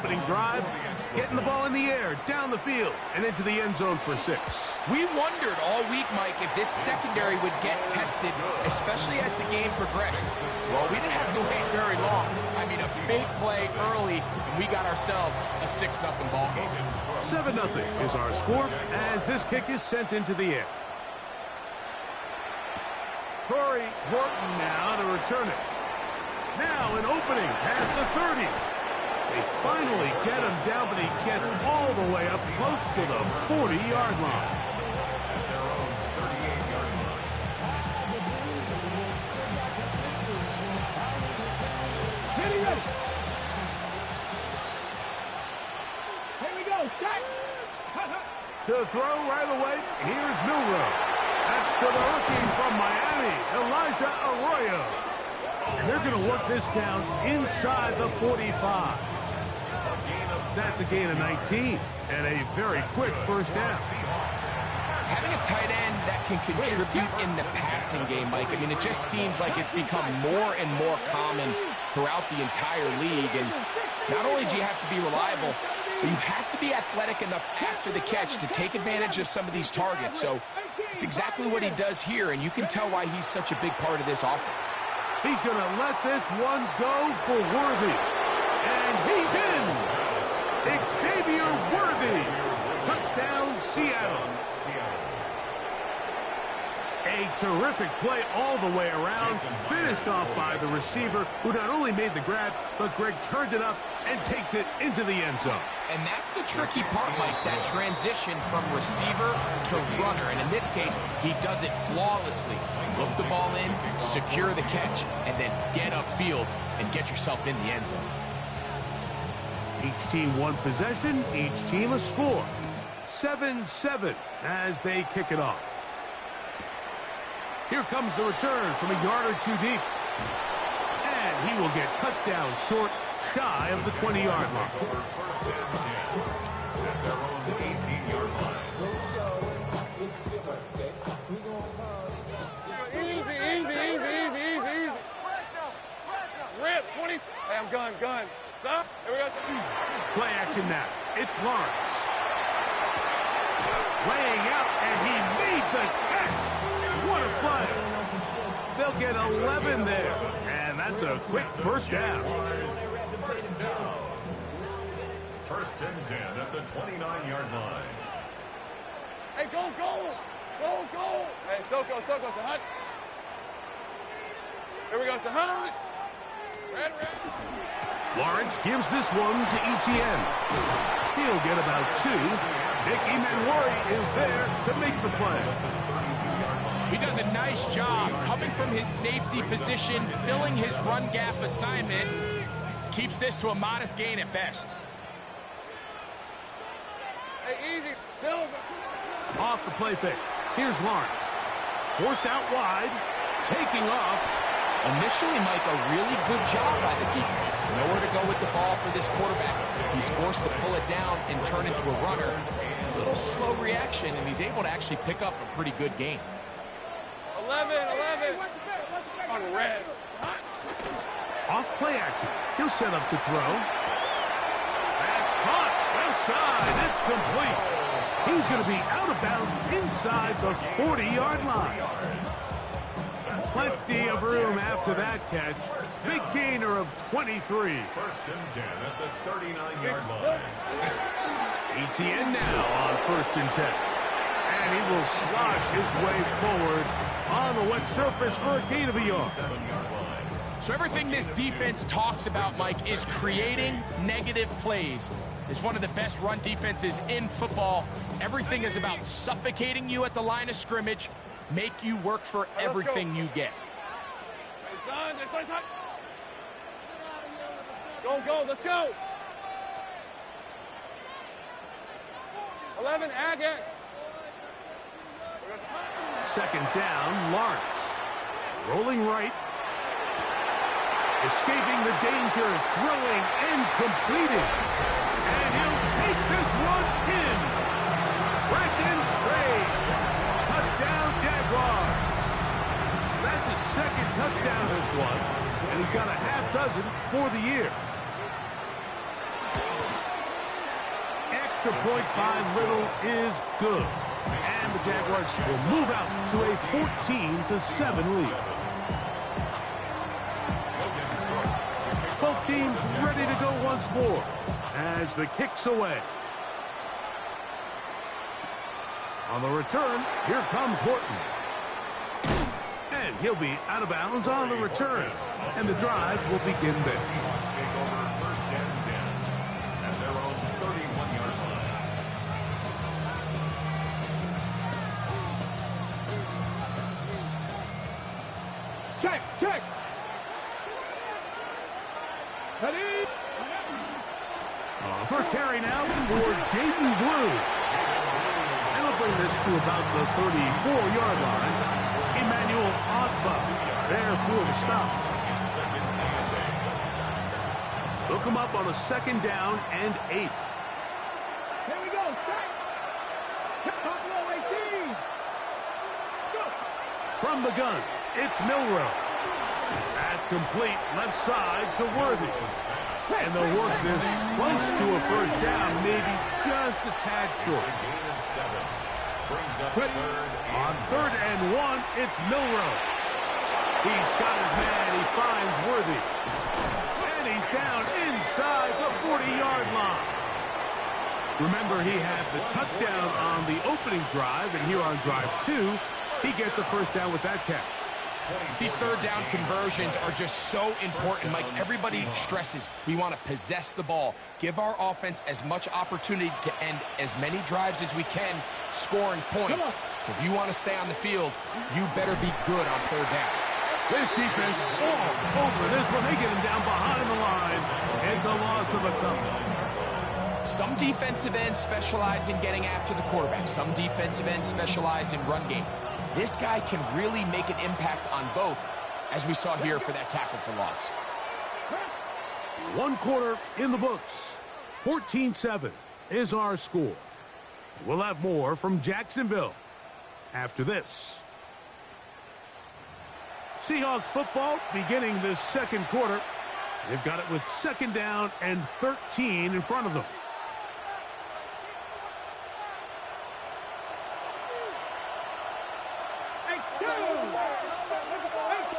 opening drive, getting the ball in the air, down the field, and into the end zone for 6. We wondered all week, Mike, if this secondary would get tested, especially as the game progressed. Well, we didn't have to wait very long. I mean, a big play early, and we got ourselves a 6-0 ball game. 7-0 is our score as this kick is sent into the air. Corey Horton now to return it. Now an opening past the 30. They finally get him down, but he gets all the way up close to the 40-yard line. Here we go. To throw right away, here's Milroe. That's to the rookie from Miami, Elijah Arroyo. And they're going to work this down inside the 45. That's a gain of 19 and a very quick first down. Having a tight end that can contribute in the passing game, Mike, I mean, it just seems like it's become more and more common throughout the entire league. And not only do you have to be reliable, but you have to be athletic enough after the catch to take advantage of some of these targets. So it's exactly what he does here, and you can tell why he's such a big part of this offense. He's going to let this one go for Worthy. And he's in! Xavier Worthy! Touchdown, Seattle. A terrific play all the way around, finished off by the receiver, who not only made the grab, but Greg turned it up and takes it into the end zone. And that's the tricky part, Mike, that transition from receiver to runner. And in this case, he does it flawlessly. Look the ball in, secure the catch, and then get upfield and get yourself in the end zone. Each team one possession, each team a score. 7-7 as they kick it off. Here comes the return from a yard or two deep. And he will get cut down short, shy of the 20-yard line. Easy. Rip, 20. Hey, I'm gun. Stop. Here we go. Play action now. It's Lawrence. Laying out, and he made the catch. What a play. They'll get 11 there. And that's a quick first down. First and 10 at the 29-yard line. Hey, go. Hey, Soko, Sahut. Here we go, Sahut. Red. Lawrence gives this one to Etienne. He'll get about 2. Nicky Manwari is there to make the play. He does a nice job coming from his safety position, filling his run gap assignment. Keeps this to a modest gain at best. Hey, easy. Silver. Off the play fake. Here's Lawrence. Forced out wide. Taking off. Initially, Mike, a really good job by the defense. Nowhere to go with the ball for this quarterback. He's forced to pull it down and turn into a runner. A little slow reaction, and he's able to actually pick up a pretty good gain. 11. On red. Off play action. He'll set up to throw. That's caught. Left side. It's complete. He's going to be out of bounds inside the 40-yard line. Plenty of room after that catch. Big gainer of 23. First and 10 at the 39-yard line. Etienne now on first and 10. And he will slosh his way forward on the wet surface for a gain of a yard. So everything this defense talks about, Mike, is creating negative plays. It's one of the best run defenses in football. Everything is about suffocating you at the line of scrimmage, make you work for everything you get. Hey, son. Go, let's go. 11, add it. Second down, Lawrence. Rolling right. Escaping the danger, throwing and completing. And he'll take this one in. Brenton Strange. Touchdown, Jaguars. That's his second touchdown this one. And he's got a half dozen for the year. extra point by Little is good. And the Jaguars will move out to a 14-7 lead. Both teams ready to go once more as the kick's away. On the return, here comes Horton. And he'll be out of bounds on the return. And the drive will begin there. Seahawks take over first and 10 at their own 31-yard line. Check, check. Ready? First carry now for Jaden Blue. And he'll bring this to about the 34-yard line. Emmanuel Ogba there for the stop. They'll come up on a 2nd down and 8. Here we go. Strike. Top low 18. Go. From the gun, it's Milroe. That's complete left side to Worthy. And they'll work this close to a first down, maybe just a tad short. Brings up third. On 3rd and 1, it's Milroe. He's got his man. He finds Worthy. And he's down inside the 40-yard line. Remember, he had the touchdown on the opening drive, and here on drive 2, he gets a first down with that catch. These 3rd down conversions are just so important, Mike. Everybody stresses we want to possess the ball, give our offense as much opportunity to end as many drives as we can, scoring points. So if you want to stay on the field, you better be good on 3rd down. This defense all over this one. They get him down behind the lines. It's a loss of a couple. Some defensive ends specialize in getting after the quarterback. Some defensive ends specialize in run game. This guy can really make an impact on both, as we saw here for that tackle for loss. 1 quarter in the books. 14-7 is our score. We'll have more from Jacksonville after this. Seahawks football beginning this 2nd quarter. They've got it with 2nd down and 13 in front of them.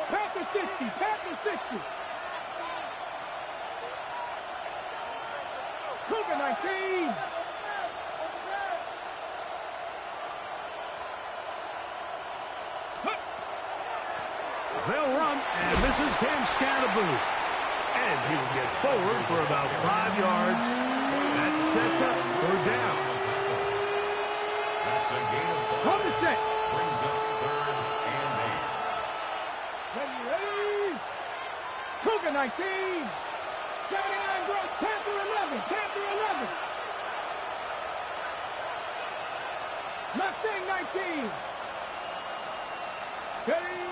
Packers 60. Packers 60. Cougar 19. They'll run, and this is Cam Scatterboo. And he will get forward for about 5 yards. That sets up 3rd down. That's a gain of 5. Hold the set. Brings up 3rd and 8. Ready. Cougar 19. 79 broke. Panther 11. Panther 11. Mustang 19. Steady.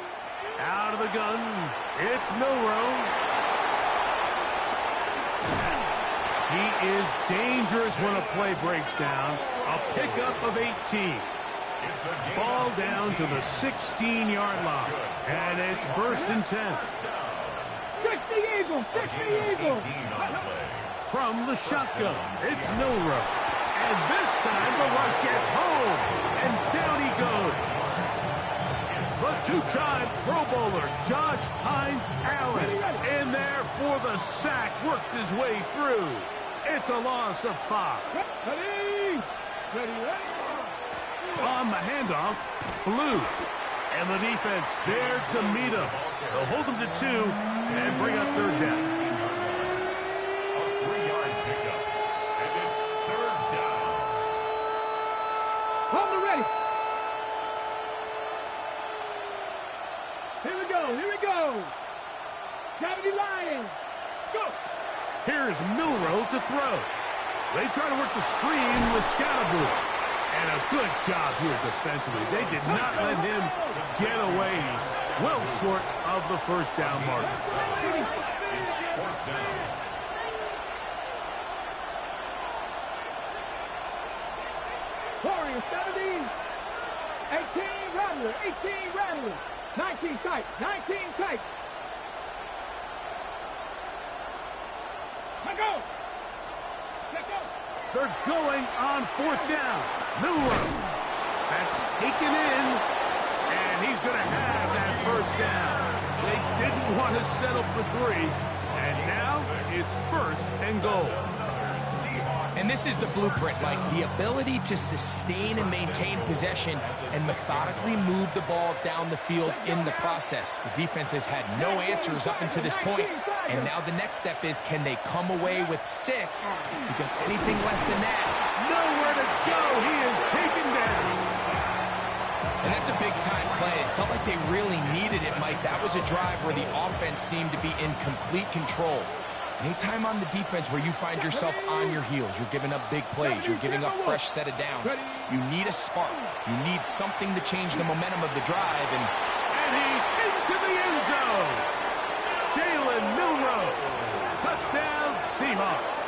Out of the gun, it's Milroe. He is dangerous when a play breaks down. A pickup of 18. Ball down to the 16-yard line. And it's 1st and 10. 60 Eagles. 60 Eagles. From the shotgun, it's Milroe. And this time the rush gets home. And down he goes. The 2-time Pro Bowler, Josh Hines-Allen, in there for the sack, worked his way through. It's a loss of 5. Ready. Ready. On the handoff, Blue. And the defense there to meet him. They'll hold him to 2 and bring up 3rd down. A 3-yard pickup. And it's 3rd down. Hold the ready. Here we go. Here we go. Gravity Lions. Let's go. Here's Milroe to throw. They try to work the screen with Scatterboo. And a good job here defensively. They did not let him get away. He's well short of the 1st down mark. It's 4th down. Warrior 70. 18 Rattler. 18 Rattler. 19 tight. 19 tight. Let go. Let go. They're going on fourth down. Milroe. That's taken in. And he's going to have that first down. They didn't want to settle for 3. And now it's first and goal. And this is the blueprint, Mike. The ability to sustain and maintain possession and methodically move the ball down the field in the process. The defense has had no answers up until this point. And now the next step is, can they come away with 6? Because anything less than that. Nowhere to go. He is taken down. And that's a big-time play. It felt like they really needed it, Mike. That was a drive where the offense seemed to be in complete control. Anytime on the defense where you find yourself on your heels, you're giving up big plays, you're giving up fresh set of downs, you need a spark. You need something to change the momentum of the drive. And he's into the end zone. Jalen Milroe. Touchdown, Seahawks.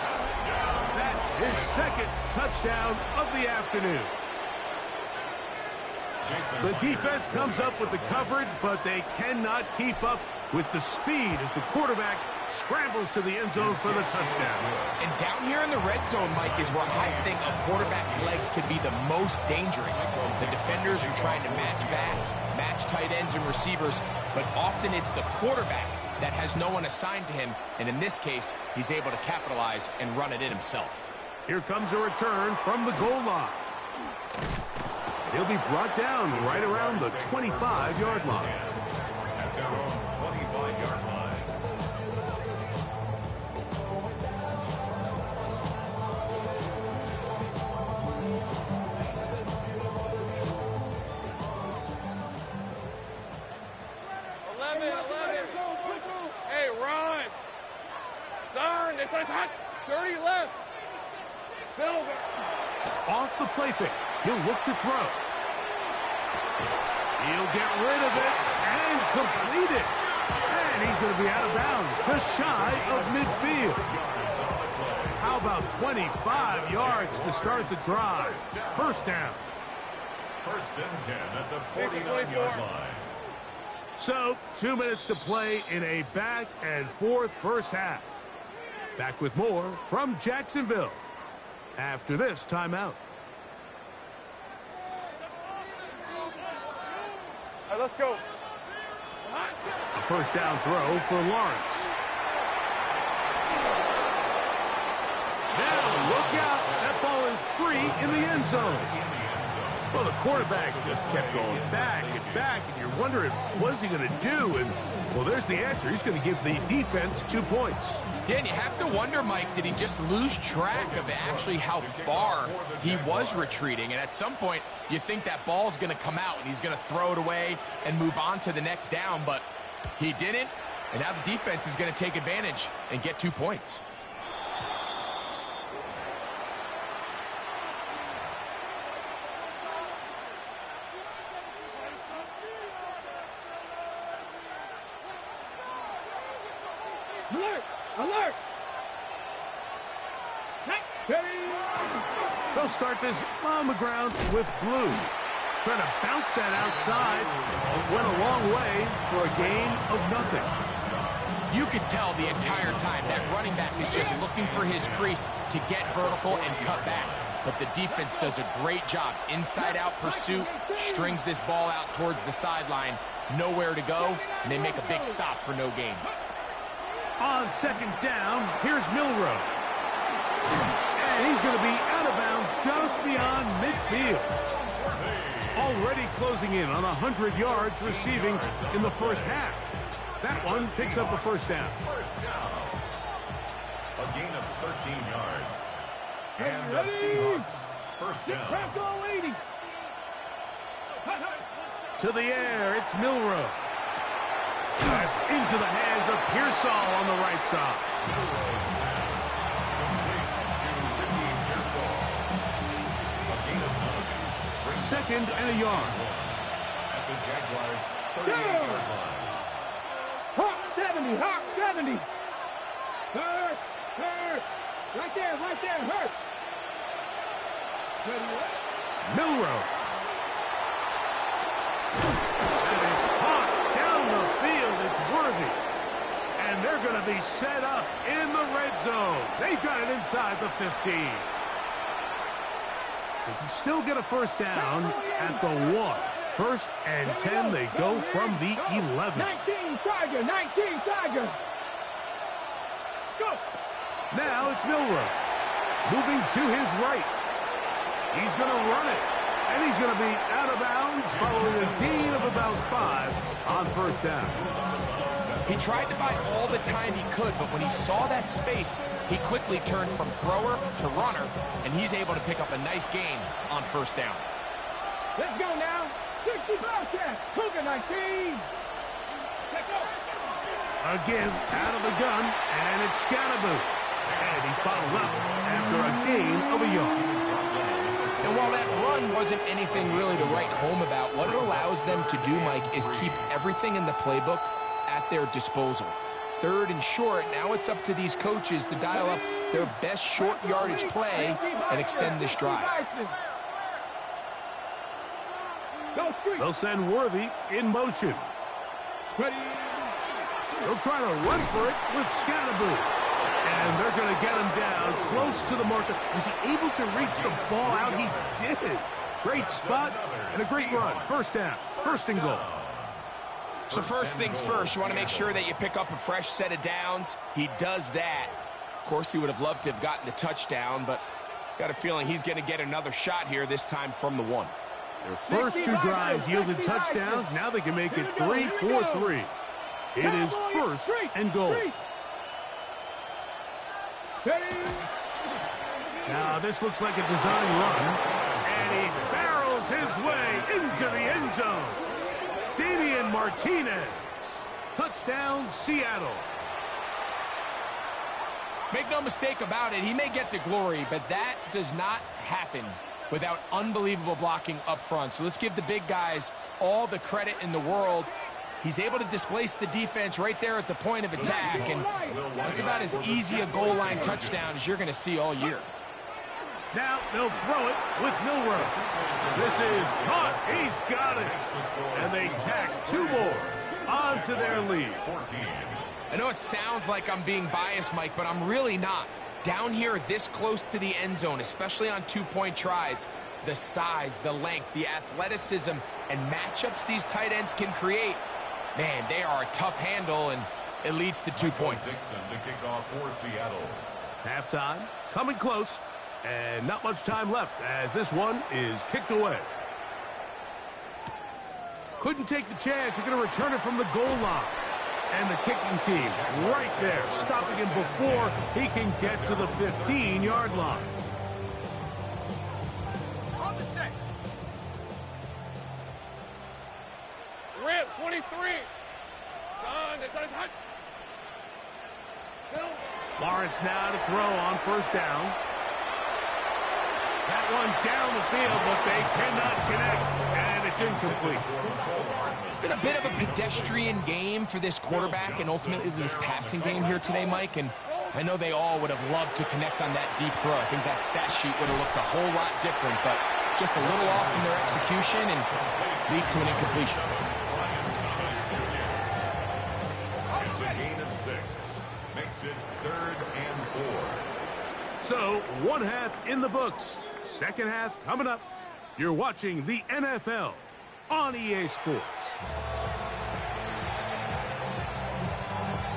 That's his second touchdown of the afternoon. The defense comes up with the coverage, but they cannot keep up with the speed as the quarterback scrambles to the end zone for the touchdown. And down here in the red zone, Mike, is where I think a quarterback's legs could be the most dangerous. The defenders are trying to match backs, match tight ends and receivers, but often it's the quarterback that has no one assigned to him, and in this case, he's able to capitalize and run it in himself. Here comes a return from the goal line. He'll be brought down right around the 25-yard line. At their own 25-yard line. Hey, run. Turn. This is hot. 30 left. Silver. Off the play fake. He'll look to throw. He'll get rid of it and complete it. And he's going to be out of bounds, just shy of midfield. How about 25 yards to start the drive? First down. First and 10 at the 49-yard line. So, 2 minutes to play in a back-and-forth first half. Back with more from Jacksonville after this timeout. All right, let's go. A first down throw for Lawrence. Now, look out. That ball is free in the end zone. Well, the quarterback just kept going back and back, and you're wondering, what's he going to do? And, well, there's the answer. He's going to give the defense 2 points. Yeah, and you have to wonder, Mike, did he just lose track of actually how far he was retreating? And at some point, you think that ball's going to come out, and he's going to throw it away and move on to the next down, but he didn't, and now the defense is going to take advantage and get 2 points. Alert! Alert! They'll start this on the ground with Blue. Trying to bounce that outside. It went a long way for a gain of nothing. You could tell the entire time that running back is just looking for his crease to get vertical and cut back. But the defense does a great job. Inside-out pursuit, strings this ball out towards the sideline. Nowhere to go, and they make a big stop for no gain. On second down, here's Milroe. And he's going to be out of bounds just beyond midfield. Already closing in on 100 yards receiving in the first half. That one picks up a first down. A gain of 13 yards. And the Seahawks first down. To the air, it's Milroe. That's into the hands of Pearsall on the right side. Milroe's pass complete to Ricky Pearsall. A gain of 9. Second and a yard. At the Jaguars' 38-yard line. Hawk 70, Hawk 70. Hurt, hurt. Right there, hurt. Milroe. That is hot down the field. It's Worthy. And they're going to be set up in the red zone. They've got it inside the 15. They can still get a first down at the 1. First and 10, they go from the 11. 19 Tiger, 19 Tiger. Go. Now it's Milroe. Moving to his right. He's going to run it. And he's going to be out of bounds following a gain of about 5 on first down. He tried to buy all the time he could, but when he saw that space, he quickly turned from thrower to runner, and he's able to pick up a nice gain on first down. Let's go now. 60 Bobcats. Cougar 19. Let's go. Again, out of the gun, and it's Scatterboot. And he's bottled up after a gain of a yard. And while that run wasn't anything really to write home about, what it allows them to do, Mike, is keep everything in the playbook at their disposal. Third and short, now it's up to these coaches to dial up their best short yardage play and extend this drive. They'll send Worthy in motion. They'll try to run for it with Scatterboot. And they're going to get him down close to the marker. Was he able to reach the ball out? He did. Great spot and a great run. First down. First and goal. So first things first, you want to make sure that you pick up a fresh set of downs. He does that. Of course, he would have loved to have gotten the touchdown, but got a feeling he's going to get another shot here, this time from the 1. Their first 2 drives yielded touchdowns. Now they can make it 3-4-3. It is first and goal. Now this looks like a design run. And he barrels his way into the end zone. Damian Martinez. Touchdown, Seattle. Make no mistake about it, he may get the glory, but that does not happen without unbelievable blocking up front. So let's give the big guys all the credit in the world. He's able to displace the defense right there at the point of attack, and that's about as easy a goal line touchdown as you're going to see all year. Now they'll throw it with Milroe. This is caught. He's got it. And they tack 2 more onto their lead. I know it sounds like I'm being biased, Mike, but I'm really not. Down here this close to the end zone, especially on 2-point tries, the size, the length, the athleticism, and matchups these tight ends can create, man, they are a tough handle, and it leads to 2 points. To kick off for Seattle. Halftime, coming close, and not much time left as this one is kicked away. Couldn't take the chance. You're going to return it from the goal line. And the kicking team right there, stopping him before he can get to the 15-yard line. On the set. Rip, 23. Done. It's hot. Lawrence now to throw on first down. That one down the field, but they cannot connect, and it's incomplete. It's been a bit of a pedestrian game for this quarterback and ultimately this passing game here today, Mike, and I know they all would have loved to connect on that deep throw. I think that stat sheet would have looked a whole lot different, but just a little off in their execution and leads to an incompletion. It's a gain of 6. Makes it 3rd and 4. So, 1 half in the books. Second half coming up. You're watching the NFL on EA Sports.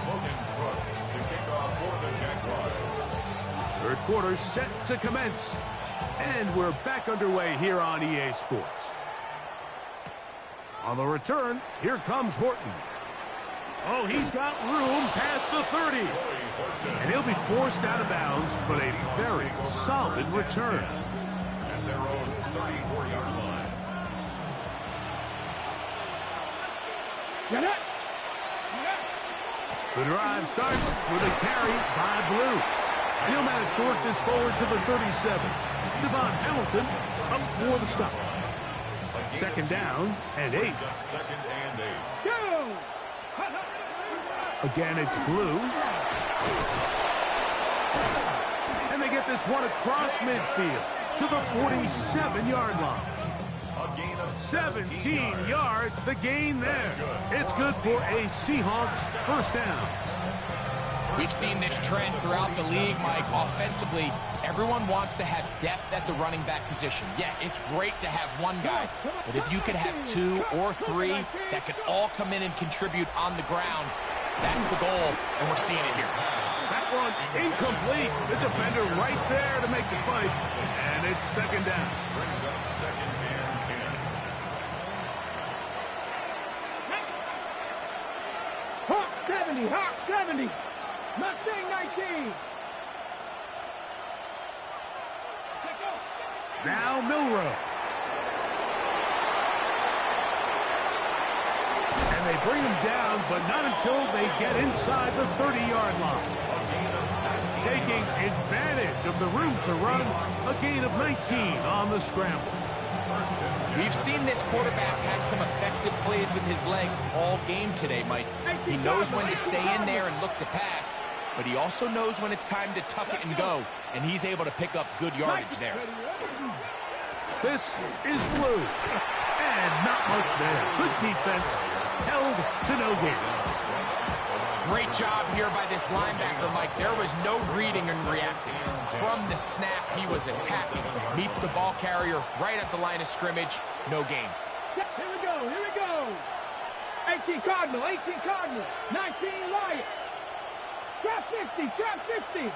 Logan Brooks to kick off for the Jaguars. Third quarter set to commence. And we're back underway here on EA Sports. On the return, here comes Horton. Oh, he's got room past the 30. And he'll be forced out of bounds, but a very solid return. At their own 34-yard line. The drive starts with a carry by Blue. And he'll manage to work this forward to the 37. Devon Hamilton up for the stop. Second down and 8. Second and 8. Go! Again, it's Blue. And they get this one across midfield to the 47-yard line. A gain of 17 yards, the gain there. It's good for a Seahawks first down. We've seen this trend throughout the league, Mike. Offensively, everyone wants to have depth at the running back position. Yeah, it's great to have one guy, but if you could have 2 or 3 that could all come in and contribute on the ground, that's the goal, and we're seeing it here. That one incomplete. The defender right there to make the fight, and it's second down. Brings up second and 10. Hawk 70, Hawk 70. Mustang 19. Now Milroe. And they bring him down, but not until they get inside the 30-yard line. Taking advantage of the room to run, a gain of 19 on the scramble. We've seen this quarterback have some effective plays with his legs all game today, Mike. He knows when to stay in there and look to pass, but he also knows when it's time to tuck it and go, and he's able to pick up good yardage there. This is blue, and not much there. Good defense, held to no gain. Great job here by this linebacker, Mike. There was no reading and reacting. From the snap, he was attacking. Meets the ball carrier right at the line of scrimmage. No gain. Here we go, here we go. 18 Cardinal, 18 Cardinal, 19 Lions. Trap 50, trap 50.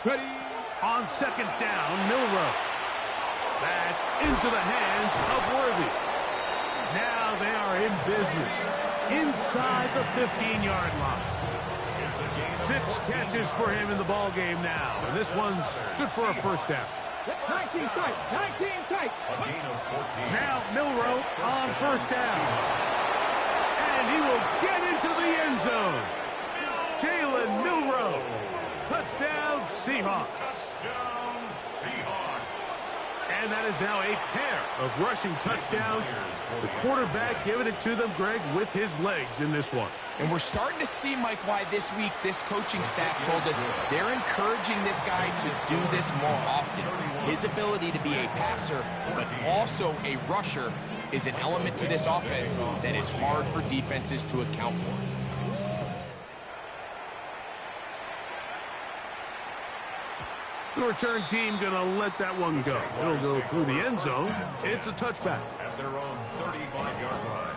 Ready. On second down, Milroe. That's into the hands of Worthy. Now they are in business. Inside the 15-yard line. 6 catches for him in the ball game now. And this one's good for a first down. 19 tight, 19 tight. A gain of 14. Now Milroe on first down. And he will get into the end zone. Jalen Milroe. Touchdown, Seahawks. Touchdown, Seahawks. And that is now a pair of rushing touchdowns. The quarterback giving it to them, Greg, with his legs in this one. And we're starting to see, Mike, why this week this coaching staff told us they're encouraging this guy to do this more often. His ability to be a passer, but also a rusher, is an element to this offense that is hard for defenses to account for. The return team going to let that one go. It'll go through the end zone. It's a touchback. At their own 35-yard line.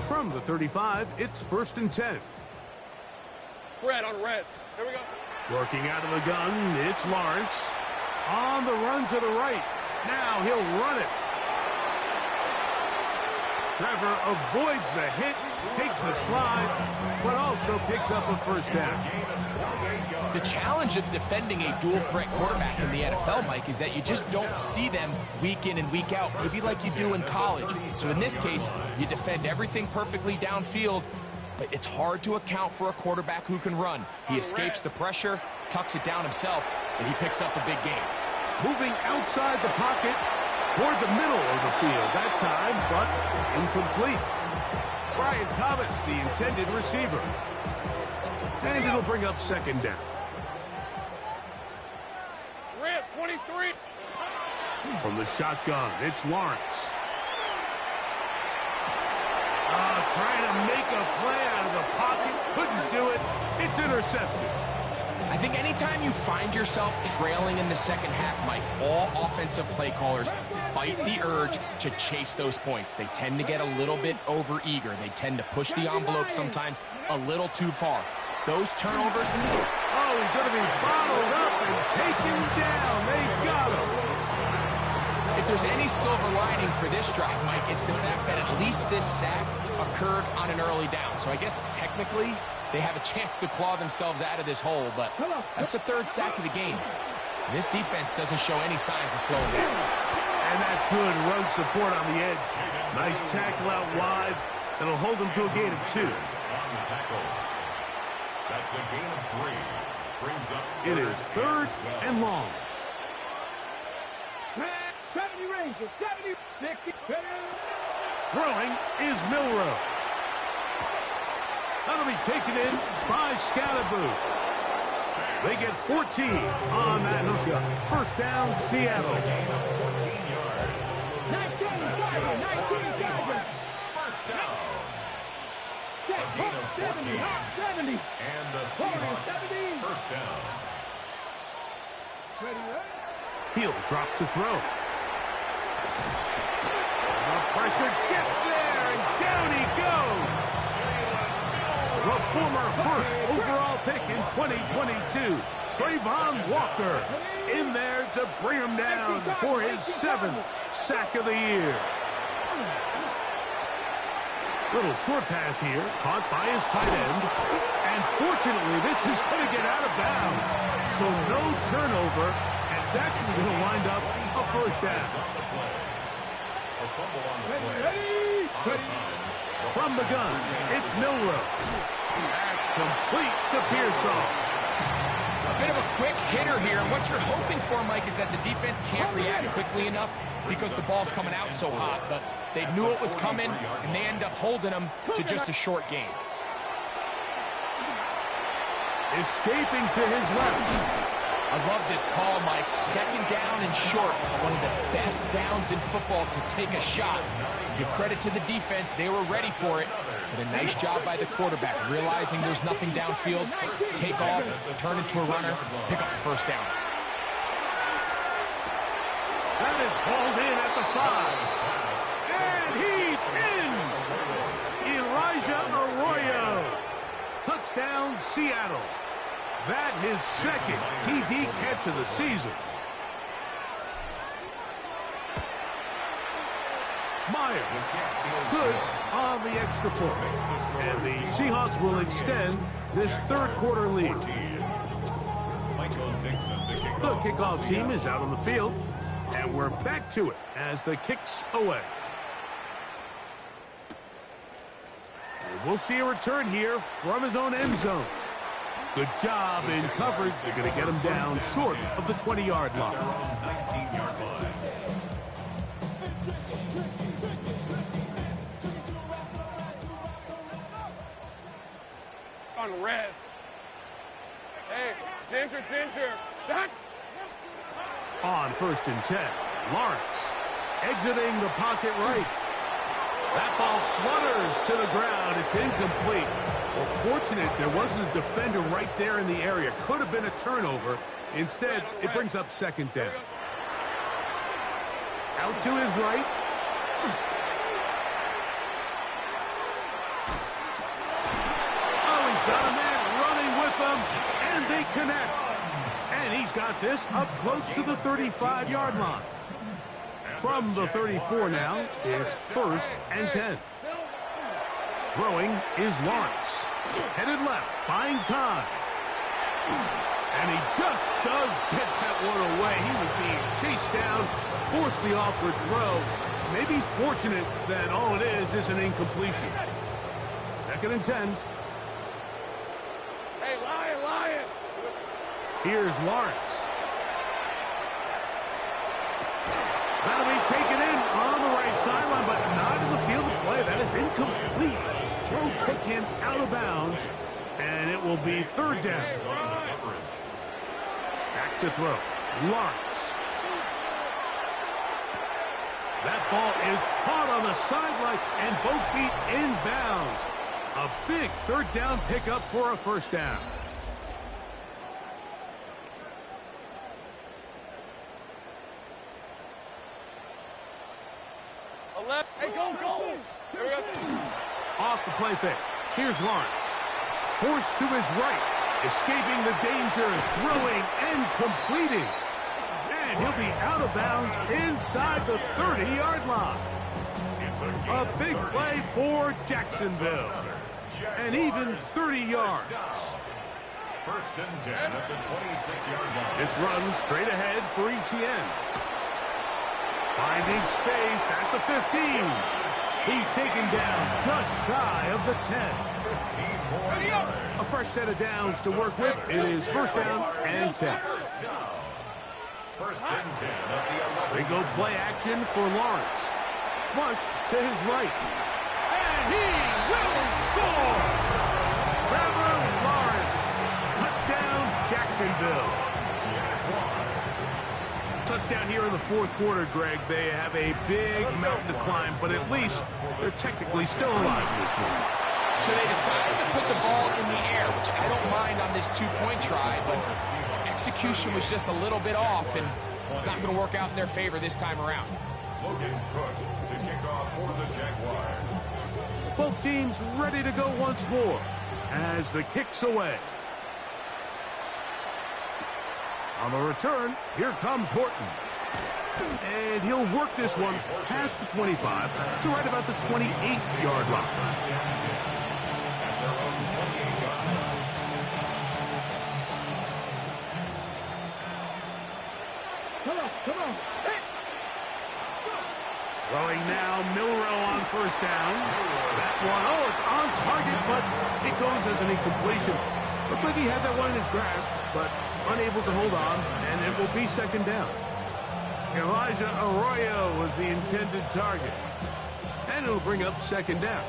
From the 35, it's 1st and 10. Fred on Reds. Here we go. Working out of the gun, it's Lawrence. On the run to the right. Now he'll run it. Trevor avoids the hit, takes a slide, but also picks up a first down. The challenge of defending a dual-threat quarterback in the NFL, Mike, is that you just don't see them week in and week out, maybe like you do in college. So in this case, you defend everything perfectly downfield, but it's hard to account for a quarterback who can run. He escapes the pressure, tucks it down himself, and he picks up a big gain. Moving outside the pocket toward the middle of the field that time, but incomplete. Brian Thomas, the intended receiver. And it'll bring up second down. Red 23. From the shotgun, it's Lawrence. Trying to make a play out of the pocket. Couldn't do it. It's intercepted. I think anytime you find yourself trailing in the second half, Mike, all offensive play callers fight the urge to chase those points. They tend to get a little bit overeager. They tend to push the envelope sometimes a little too far. Those turnovers... Oh, he's going to be bottled up and taken down. They got him. If there's any silver lining for this drive, Mike, it's the fact that at least this sack occurred on an early down. So I guess technically they have a chance to claw themselves out of this hole, but that's the 3rd sack of the game. This defense doesn't show any signs of slowing down. And that's good run support on the edge. Nice tackle out wide. That'll hold them to a gain of 2. On the tackle. That's a gain of 3. Brings up It is 3rd and long. 70 Rangers, 70, 60. Throwing is Milroe. That'll be taken in by Scalaboo. They get 14 on that hookup. First down, Seattle. 19 Tigers. First down. Hawk 70, Hawk 70. And the Seahawks first down. He'll drop to throw. The pressure gets there, and down he goes. The former first overall pick in 2022, Travon Walker, in there to bring him down for his 7th sack of the year. Little short pass here, caught by his tight end. And fortunately, this is going to get out of bounds. So no turnover, and it's actually going to wind up a first down. From the gun, it's Milroe. That's complete to Pearsall. A bit of a quick hitter here, and what you're hoping for, Mike, is that the defense can't react quickly enough because the ball's coming out so hot. But they knew it was coming, and they end up holding them to just a short gain. Escaping to his left. I love this call, Mike. 2nd down and short. One of the best downs in football to take a shot. Give credit to the defense. They were ready for it. But a nice job by the quarterback, realizing there's nothing downfield. Take off, turn into a runner, pick up the first down. That is hauled in at the 5. And he's in! Elijah Arroyo. Touchdown, Seattle. That his 2nd TD catch of the season. Meyer, good on the extra point. And the Seahawks will extend this 3rd quarter lead. The kickoff team is out on the field, and we're back to it as the kick's away. And we'll see a return here from his own end zone. Good job in coverage. They're going to get him down short of the 20-yard line. On red. Hey, Ginger. Duck. On 1st and 10, Lawrence exiting the pocket right. That ball flutters to the ground. It's incomplete. Well, fortunate there wasn't a defender right there in the area. Could have been a turnover. Instead, it brings up 2nd down. Out to his right. Oh, he's got a man running with them, and they connect. And he's got this up close to the 35-yard line. From the 34 now, it's 1st and 10. Throwing is Lawrence. Headed left, buying time. And he just does get that one away. He was being chased down, forced the awkward throw. Maybe he's fortunate that all it is an incompletion. 2nd and 10. Hey, Lion. Here's Lawrence. That'll be taken in on the right sideline, but not in the field of play. That is incomplete. Throw taken out of bounds, and it will be 3rd down. Back to throw. Lawrence. That ball is caught on the sideline, and both feet inbounds. A big 3rd down pickup for a 1st down. Hey, go. Here we go. Off the play fake. Here's Lawrence. Forced to his right. Escaping the danger, throwing and completing. And he'll be out of bounds inside the 30-yard line. A big play for Jacksonville. And even 30 yards. 1st and 10 at the 26-yard line. This run straight ahead for Etienne. Finding space at the 15. He's taken down just shy of the 10. A fresh set of downs to work with. It is 1st down and 10. 1st and 10 at the 11. They go play action for Lawrence. Flush to his right. And he will score! Trevor Lawrence. Touchdown, Jacksonville. Touchdown here in the 4th quarter, Greg. They have a big mountain to climb, but at least they're technically still alive in this one. So they decided to put the ball in the air, which I don't mind on this 2-point try, but execution was just a little bit off, and it's not going to work out in their favor this time around. Logan Cook to kick off for the Jaguars. Both teams ready to go once more as the kick's away. On the return, here comes Horton. And he'll work this one past the 25 to right about the 28-yard line. Come on. Hey. Throwing now, Milroe on first down. That one, it's on target, but it goes as an incompletion. Looked like he had that one in his grasp, but unable to hold on, and it will be second down. Elijah Arroyo was the intended target, and it'll bring up second down.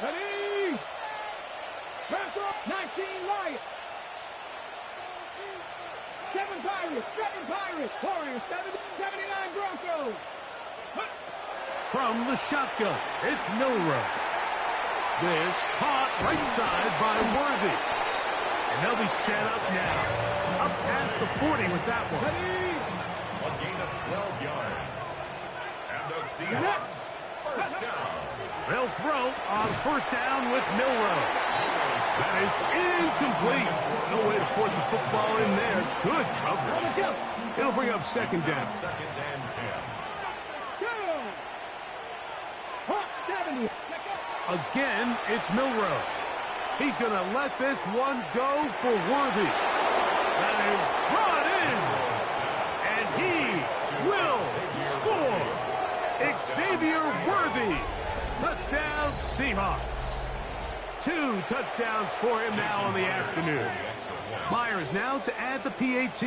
Ready? Back up. 19 Lions. 7 Pirates. Warriors, 79 Broncos. From the shotgun, it's Milroe. This caught right side by Worthy. And they'll be set up now. Up past the 40 with that one. A gain of 12 yards. And the Seahawks, first down. They'll throw on first down with Milroe. That is incomplete. No way to force the football in there. Good coverage. It'll bring up second down. Second and 10. Go. Hot 70. Again, it's Milroe. He's going to let this one go for Worthy. That is brought in. And he will score. Xavier Worthy. Touchdown, Seahawks. 2 touchdowns for him now in the afternoon. Myers now to add the PAT.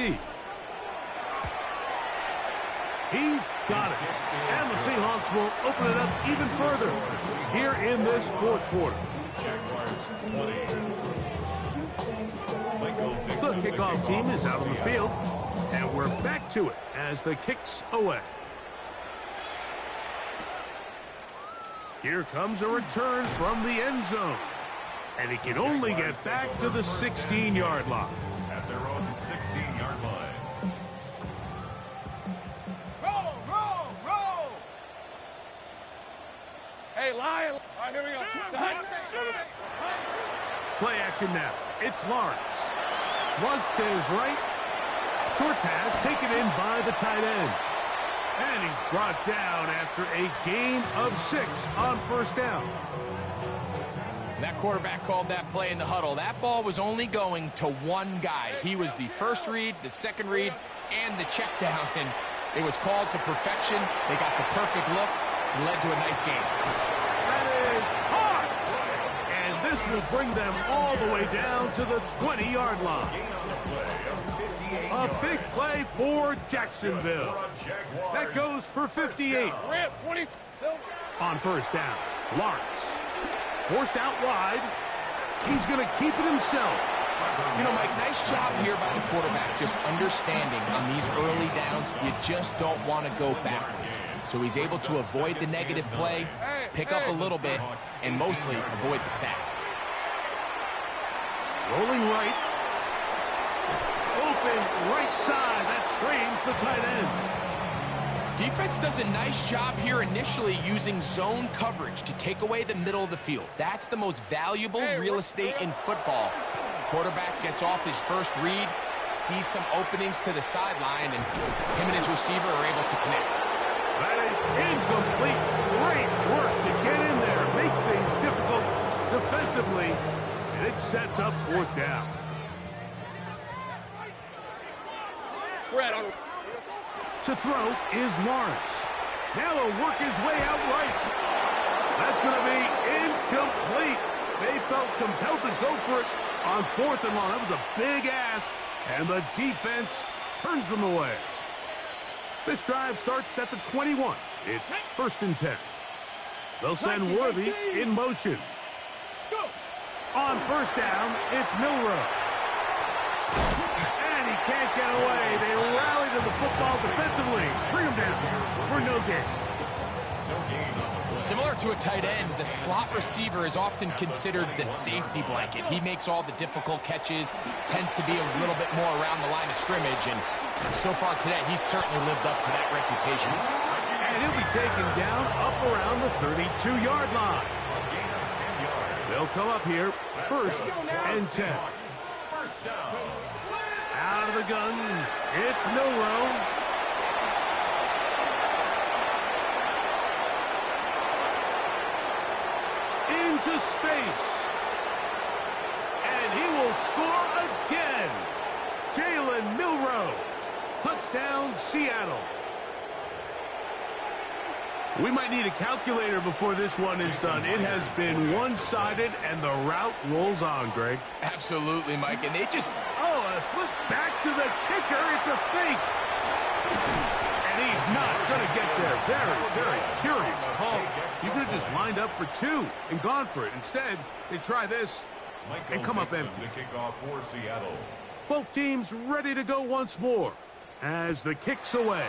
He's got it. And the Seahawks will open it up even further here in this fourth quarter. The kickoff team is out on the field, and we're back to it as the kick's away. Here comes a return from the end zone, and he can only get back to the 16-yard line. At their own 16-yard line. Roll. Hey, Lion. All right, here we go. Play action now. It's Lawrence. Flush to his right. Short pass taken in by the tight end. And he's brought down after a gain of 6 on first down. That quarterback called that play in the huddle. That ball was only going to one guy. He was the first read, the second read, and the check down. And it was called to perfection. They got the perfect look and led to a nice game. That is hard. And this will bring them all the way down to the 20-yard line. A big play for Jacksonville. That goes for 58. On first down, Lawrence. Forced out wide. He's going to keep it himself. You know, Mike, nice job here by the quarterback, just understanding on these early downs, you just don't want to go backwards. So he's able to avoid the negative play, pick up a little bit, and mostly avoid the sack. Rolling right. Open right side. That strains the tight end. Defense does a nice job here initially using zone coverage to take away the middle of the field. That's the most valuable real estate in football. Quarterback gets off his first read, sees some openings to the sideline, and him and his receiver are able to connect. That is incomplete. Great work to get in there, make things difficult defensively, and it sets up fourth down. To throw is Lawrence. Now he'll work his way out right. That's going to be incomplete. They felt compelled to go for it on fourth and long. That was a big ask, and the defense turns them away. This drive starts at the 21. It's first and 10. They'll send Worthy in motion. On first down, it's Milroe. And he can't get away. They rally to the football defensively. Bring him down for no gain. No gain on the Similar to a tight end, the slot receiver is often considered the safety blanket. He makes all the difficult catches, tends to be a little bit more around the line of scrimmage, and so far today, he's certainly lived up to that reputation. And he'll be taken down up around the 32-yard line. They'll come up here, 1st and 10. Out of the gun, it's Milroe. Into space. And he will score again. Jalen Milroe. Touchdown, Seattle. We might need a calculator before this one is done. It has been one-sided, and the route rolls on, Greg. Absolutely, Mike. And they just... Oh, a flip back to the kicker. It's a fake. And he's not going to get there. Very, very curious call. You could have just lined up for 2 and gone for it. Instead, they try this and come up empty. Both teams ready to go once more as the kick's away.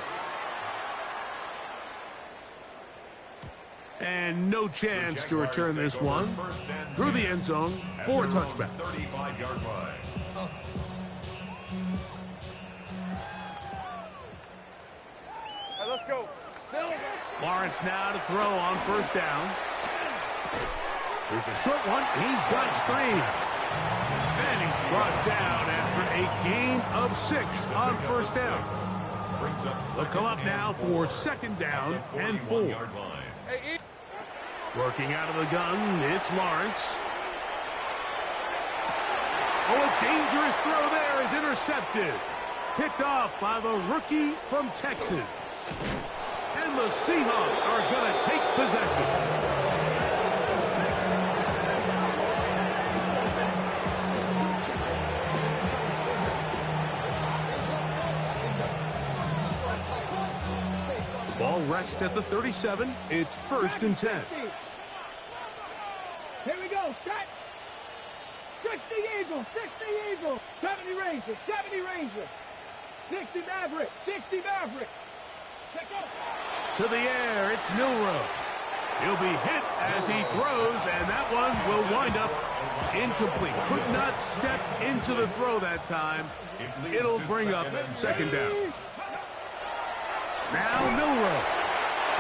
And no chance to return this one through the end zone for a touchback. 35-yard line. All right, let's go. Lawrence now to throw on 1st down. There's a short one. He's got screens. And he's brought down after a gain of 6 on 1st down. They'll come up now for 2nd down and 4. Working out of the gun, it's Lawrence. Oh, a dangerous throw there is intercepted. Picked off by the rookie from Texas. And the Seahawks are going to take possession. Ball rests at the 37. It's 1st and 10. Here we go. Set. 60 Eagles. 60 Eagles. 70 Rangers. 70 Rangers. 60 Mavericks. 60 Mavericks. To the air, it's Milroe. He'll be hit as he throws, and that one will wind up incomplete. Could not step into the throw that time. It'll bring up 2nd down. Now Milroe.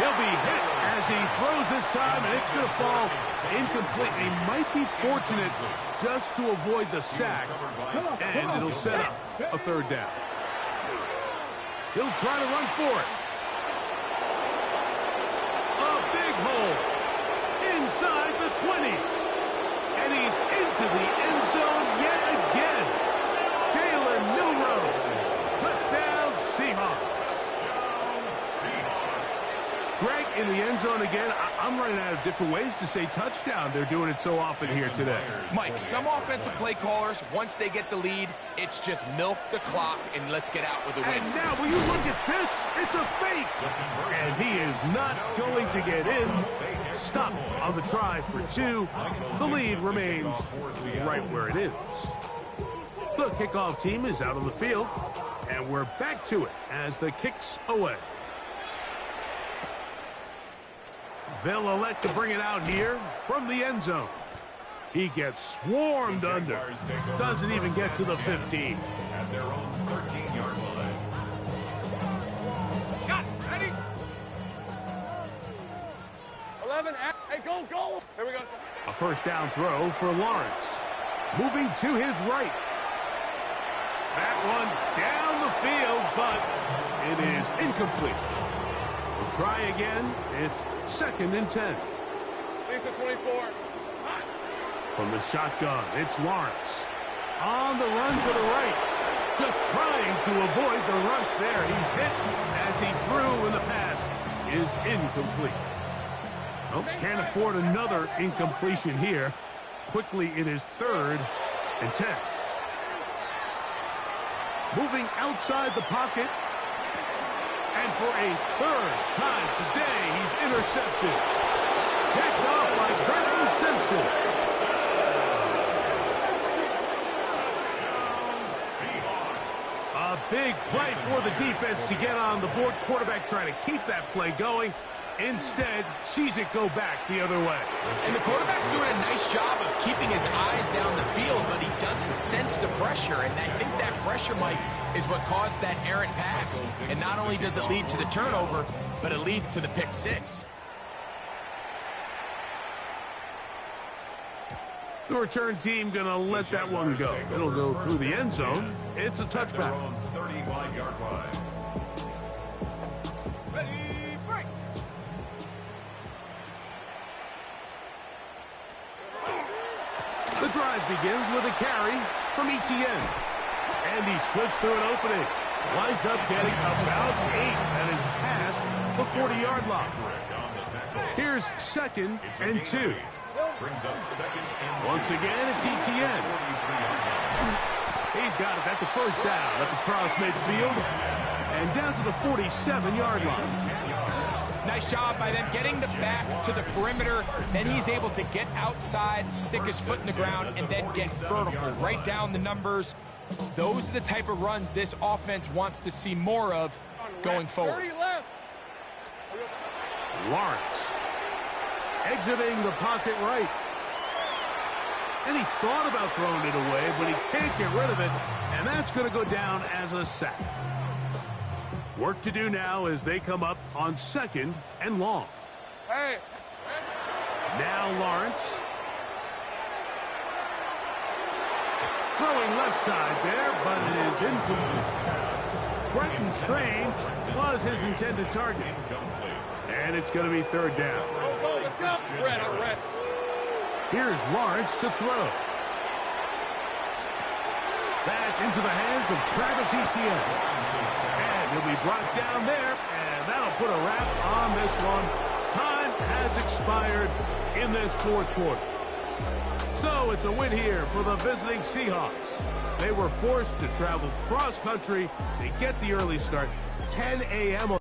He'll be hit as he throws this time, and it's going to fall incomplete. He might be fortunate just to avoid the sack, and it'll set up a 3rd down. He'll try to run for it. A big hole inside the 20. And he's into the end zone yet again. Jalen Milroe. Touchdown, Seahawks. Greg, in the end zone again. I'm running out of different ways to say touchdown. They're doing it so often here today. Mike, some offensive play callers, once they get the lead, it's just milk the clock and let's get out with a win. And now, will you look at this? It's a fake. And he is not going to get in. Stop on the try for 2. The lead remains right where it is. The kickoff team is out on the field, and we're back to it as the kick's away. They'll elect to bring it out here from the end zone. He gets swarmed under. Doesn't even get to the 15. At their own 13-yard line. Got it. Ready? 11. Hey, go. Here we go. A 1st down throw for Lawrence. Moving to his right. That one down the field, but it is incomplete. We'll try again. It's 2nd and 10. Lisa 24. From the shotgun, it's Lawrence. On the run to the right. Just trying to avoid the rush there. He's hit as he threw, and the pass is incomplete. Oh, can't afford another incompletion here. Quickly, it is 3rd and 10. Moving outside the pocket. And for a 3rd time today, he's intercepted. Picked off by Trenton Simpson. A big play for the defense to get on the board. Quarterback trying to keep that play going. Instead, sees it go back the other way. And the quarterback's doing a nice job of keeping his eyes down the field, but he doesn't sense the pressure. And I think that pressure, Mike, is what caused that errant pass. And not only does it lead to the turnover, but it leads to the pick six. The return team going to let that one go. It'll go through the end zone. It's a touchback. 35-yard line. Ready, break. The drive begins with a carry from Etienne. And he slips through an opening. Winds up getting about 8 and is past the 40-yard line. Here's 2nd and 2. Brings up 2nd and 2. Once again, it's Etienne. He's got it. That's a first down at the cross midfield. And down to the 47-yard line. Nice job by them getting the back to the perimeter. Then he's able to get outside, stick his foot in the ground, and then get vertical. Right down the numbers. Those are the type of runs this offense wants to see more of going forward. Lawrence exiting the pocket right. And he thought about throwing it away, but he can't get rid of it. And that's going to go down as a sack. Work to do now as they come up on 2nd and long. Hey. Now Lawrence. Throwing left side there, but it is incomplete. Brenton Strange was his intended target. And it's going to be 3rd down. Let's go. Brett, on rest. Here's Lawrence to throw. That's into the hands of Travis Etienne. And he'll be brought down there, and that'll put a wrap on this one. Time has expired in this 4th quarter. So it's a win here for the visiting Seahawks. They were forced to travel cross-country to get the early start. 10 a.m.